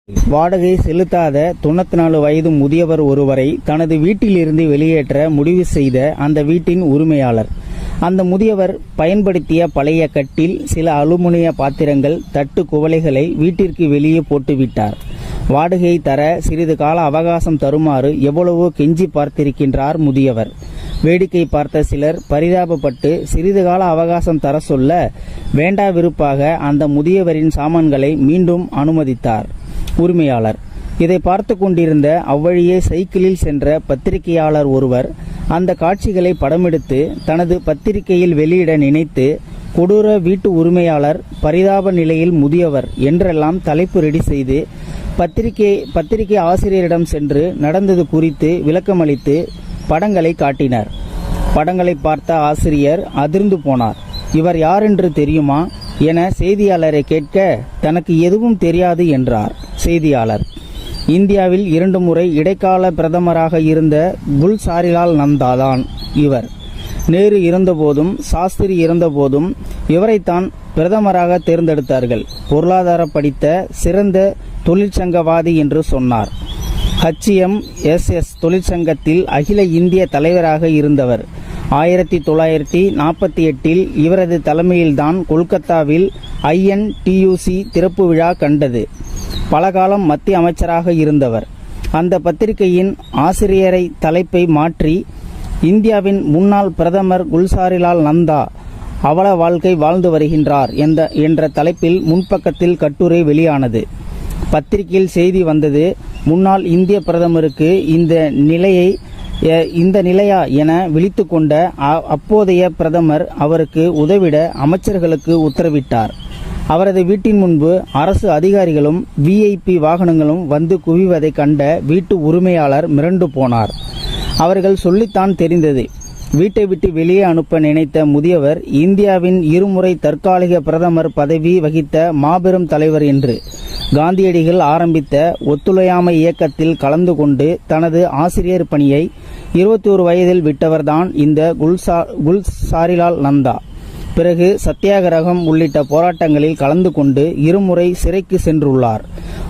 வாடகை செலுத்தாத 94 வயது முதியவர் ஒருவரை தனது வீட்டிலிருந்து வெளியேற்ற முடிவு செய்த அந்த வீட்டின் உரிமையாளர். அந்த முதியவர் பயன்படுத்திய பழைய கட்டில், சில அலுமினிய பாத்திரங்கள், தட்டு குவளைகளை வீட்டிற்கு வெளியே போட்டுவிட்டார். வாடகை தர சிறிது கால அவகாசம் தருமாறு எவ்வளவோ கெஞ்சி பார்த்திருக்கின்றார் முதியவர். வேடிக்கை பார்த்த சிலர் பரிதாபப்பட்டு சிறிது கால அவகாசம் தர சொல்ல வேண்டாவிருப்பாக அந்த முதியவரின் சாமான்களை மீண்டும் அனுமதித்தார் உரிமையாளர். இதை பார்த்து கொண்டிருந்த அவ்வழியே சைக்கிளில் சென்ற பத்திரிகையாளர் ஒருவர் அந்த காட்சிகளை படமெடுத்து தனது பத்திரிகையில் வெளியிட நினைத்து, கொடூர வீட்டு உரிமையாளர், பரிதாப நிலையில் முதியவர் என்றெல்லாம் தலைப்பு ரெடி செய்து பத்திரிகை ஆசிரியரிடம் சென்று நடந்தது குறித்து விளக்கமளித்து படங்களை காட்டினர். படங்களை பார்த்த ஆசிரியர் அதிர்ந்து போனார். இவர் யார் என்று தெரியுமா என செய்தியாளரை கேட்க, தனக்கு எதுவும் தெரியாது என்றார் செய்தியாளர். இந்தியாவில் 2 முறை இடைக்கால பிரதமராக இருந்த குல்சாரிலால் நந்தா தான் இவர். நேரு இருந்தபோதும் சாஸ்திரி இருந்தபோதும் இவரைத்தான் பிரதமராக தேர்ந்தெடுத்தார்கள். பொருளாதார படித்த சிறந்த தொழிற்சங்கவாதி என்று சொன்னார். HMSS தொழிற்சங்கத்தில் அகில இந்திய தலைவராக இருந்தவர். 1948 இவரது தலைமையில்தான் கொல்கத்தாவில் INTUC திறப்பு விழா கண்டது. பல காலம் மத்திய அமைச்சராக இருந்தவர். அந்த பத்திரிகையின் ஆசிரியரை தலைப்பை மாற்றி இந்தியாவின் முன்னாள் பிரதமர் குல்சாரிலால் நந்தா அவல வாழ்க்கை வாழ்ந்து வருகின்றார் என்ற தலைப்பில் முன்பக்கத்தில் கட்டுரை வெளியானது. பத்திரிகையில் செய்தி வந்தது. முன்னாள் இந்திய பிரதமருக்கு இந்த நிலையா என விழித்து கொண்ட அப்போதைய பிரதமர் அவருக்கு உதவிட அமைச்சர்களுக்கு உத்தரவிட்டார். அவரது வீட்டின் முன்பு அரசு அதிகாரிகளும் VIP வாகனங்களும் வந்து குவிவதை கண்ட வீட்டு உரிமையாளர் மிரண்டு போனார். அவர்கள் சொல்லித்தான் தெரிந்தது. வீட்டை விட்டு வெளியே அனுப்ப நினைத்த முதியவர் இந்தியாவின் 2 முறை தற்காலிக பிரதமர் பதவி வகித்த மாபெரும் தலைவர் என்று. காந்தியடிகள் ஆரம்பித்த ஒத்துழையாமை இயக்கத்தில் கலந்து கொண்டு தனது ஆசிரியர் பணியை 21 வயதில் விட்டவர்தான் இந்த குல்சாரிலால் நந்தா. பிறகு சத்தியாகிரகம் உள்ளிட்ட போராட்டங்களில் கலந்து கொண்டு 2 முறை சிறைக்கு சென்றுள்ளார்.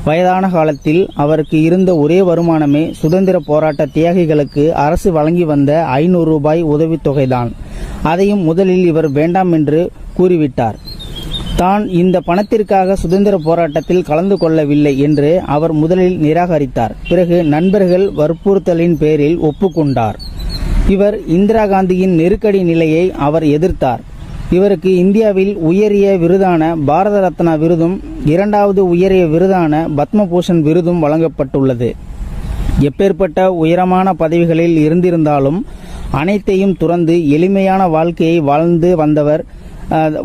வயதான காலத்தில் அவருக்கு இருந்த ஒரே வருமானமே சுதந்திர போராட்ட தியாகிகளுக்கு அரசு வழங்கி வந்த 500 ரூபாய் உதவித்தொகைதான். அதையும் முதலில் இவர் வேண்டாம் என்று கூறிவிட்டார். தான் இந்த பணத்திற்காக சுதந்திர போராட்டத்தில் கலந்து கொள்ளவில்லை என்று அவர் முதலில் நிராகரித்தார். பிறகு நண்பர்கள் வற்புறுத்தலின் பேரில் ஒப்புக்கொண்டார். இவர் இந்திரா காந்தியின் நெருக்கடி நிலையை அவர் எதிர்த்தார். இவருக்கு இந்தியாவில் உயரிய விருதான பாரத ரத்னா விருதும் 2வது உயரிய விருதான பத்மபூஷன் விருதும் வழங்கப்பட்டுள்ளது. எப்பேற்பட்ட உயரமான பதவிகளில் இருந்திருந்தாலும் அனைத்தையும் துறந்து எளிமையான வாழ்க்கையை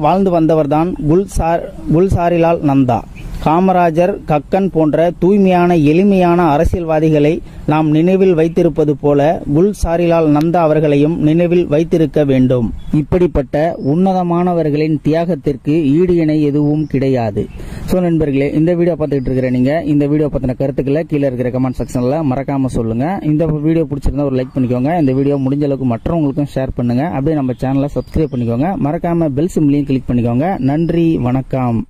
வாழ்ந்து வந்தவர்தான் குல்சாரிலால் நந்தா. காமராஜர், கக்கன் போன்ற தூய்மையான எளிமையான அரசியல்வாதிகளை நாம் நினைவில் வைத்திருப்பது போல குல்சாரிலால் நந்தா அவர்களையும் நினைவில் வைத்திருக்க வேண்டும். இப்படிப்பட்ட உன்னதமானவர்களின் தியாகத்திற்கு ஈடு இணை எதுவும் கிடையாது. ஸோ நண்பர்களே, இந்த வீடியோ பார்த்துக்கிட்டு இருக்கிற நீங்க இந்த வீடியோ பற்றின கருத்துக்களை கீழே இருக்கிற கமெண்ட் செக்ஷன்ல மறக்காம சொல்லுங்க. இந்த வீடியோ பிடிச்சிருந்தா ஒரு லைக் பண்ணிக்கோங்க. இந்த வீடியோ முடிஞ்ச அளவுக்கு மற்றவங்களுக்கும் ஷேர் பண்ணுங்க. அப்படியே நம்ம சேனலை சப்ஸ்கிரைப் பண்ணிக்கோங்க. மறக்காம பெல் சிம்லையும் கிளிக் பண்ணிக்கோங்க. நன்றி, வணக்கம்.